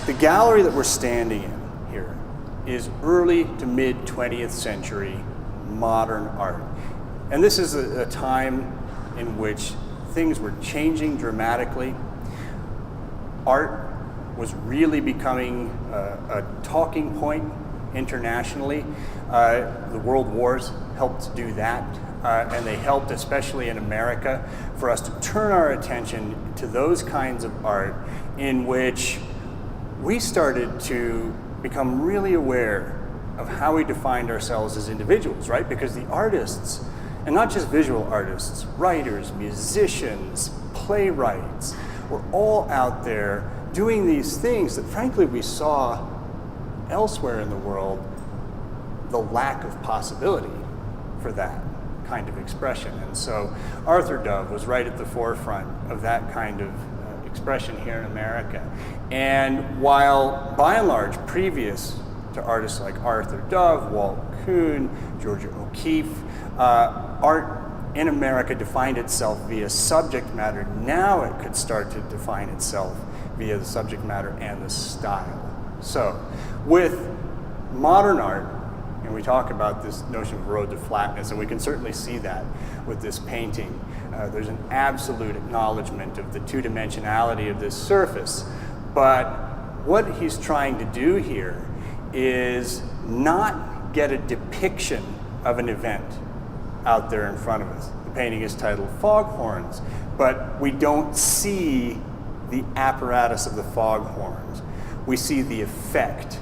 The gallery that we're standing in here is early to mid 20th century modern art. And this is a time in which things were changing dramatically. Art was really becoming a talking point internationally. The world wars helped do that, and they helped, especially in America, for us to turn our attention to those kinds of art in which we started to become really aware of how we defined ourselves as individuals, right? Because the artists, and not just visual artists, writers, musicians, playwrights, were all out there doing these things that frankly we saw elsewhere in the world the lack of possibility for that kind of expression. And so Arthur Dove was right at the forefront of that kind of expression here in America. And while by and large previous to artists like Arthur Dove, Walt Kuhn, Georgia O'Keeffe, art in America defined itself via subject matter. Now it could start to define itself via the subject matter and the style. So with modern art, and we talk about this notion of road to flatness, and we can certainly see that with this painting. There's an absolute acknowledgement of the two-dimensionality of this surface. But what he's trying to do here is not get a depiction of an event out there in front of us. The painting is titled Foghorns, but we don't see the apparatus of the foghorns. We see the effect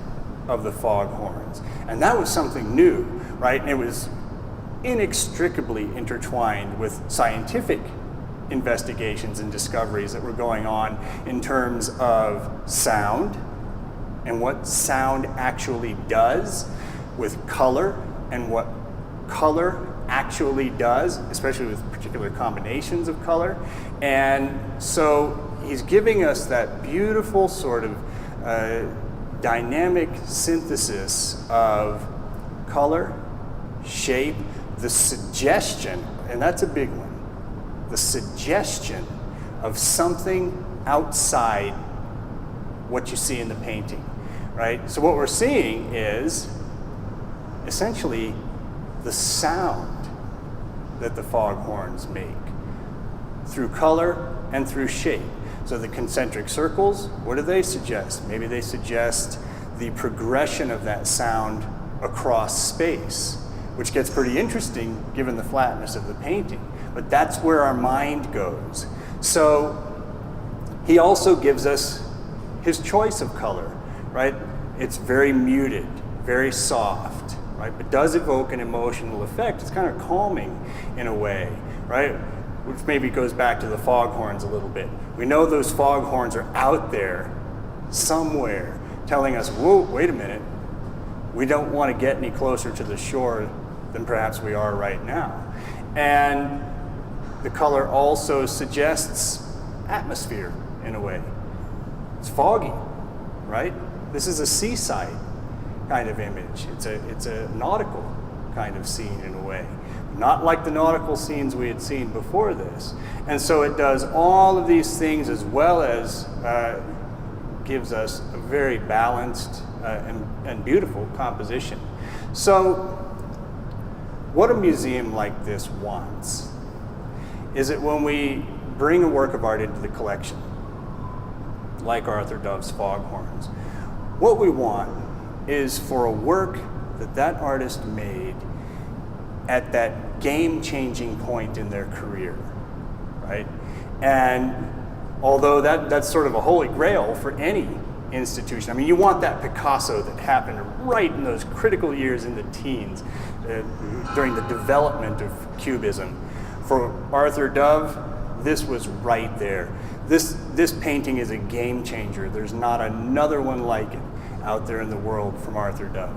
of the foghorns. And that was something new, right? And it was inextricably intertwined with scientific investigations and discoveries that were going on in terms of sound and what sound actually does with color and what color actually does, especially with particular combinations of color. And so he's giving us that beautiful sort of dynamic synthesis of color, shape, the suggestion, and that's a big one, the suggestion of something outside what you see in the painting, right? So what we're seeing is essentially the sound that the foghorns make through color and through shape. So the concentric circles, what do they suggest? Maybe they suggest the progression of that sound across space, which gets pretty interesting given the flatness of the painting. But that's where our mind goes. So he also gives us his choice of color, right? It's very muted, very soft, right? But does evoke an emotional effect. It's kind of calming in a way, right? Which maybe goes back to the foghorns a little bit. We know those foghorns are out there somewhere telling us, whoa, wait a minute. We don't want to get any closer to the shore than perhaps we are right now. And the color also suggests atmosphere in a way. It's foggy, right? This is a seaside kind of image. It's a nautical kind of scene in a way. Not like the nautical scenes we had seen before this. And so it does all of these things as well as gives us a very balanced and beautiful composition. So what a museum like this wants is that when we bring a work of art into the collection, like Arthur Dove's Foghorns, what we want is for a work that artist made at that game-changing point in their career, right? And although that's sort of a holy grail for any institution. I mean, you want that Picasso that happened right in those critical years in the teens, during the development of Cubism. For Arthur Dove, this was right there. This painting is a game changer. There's not another one like it out there in the world from Arthur Dove.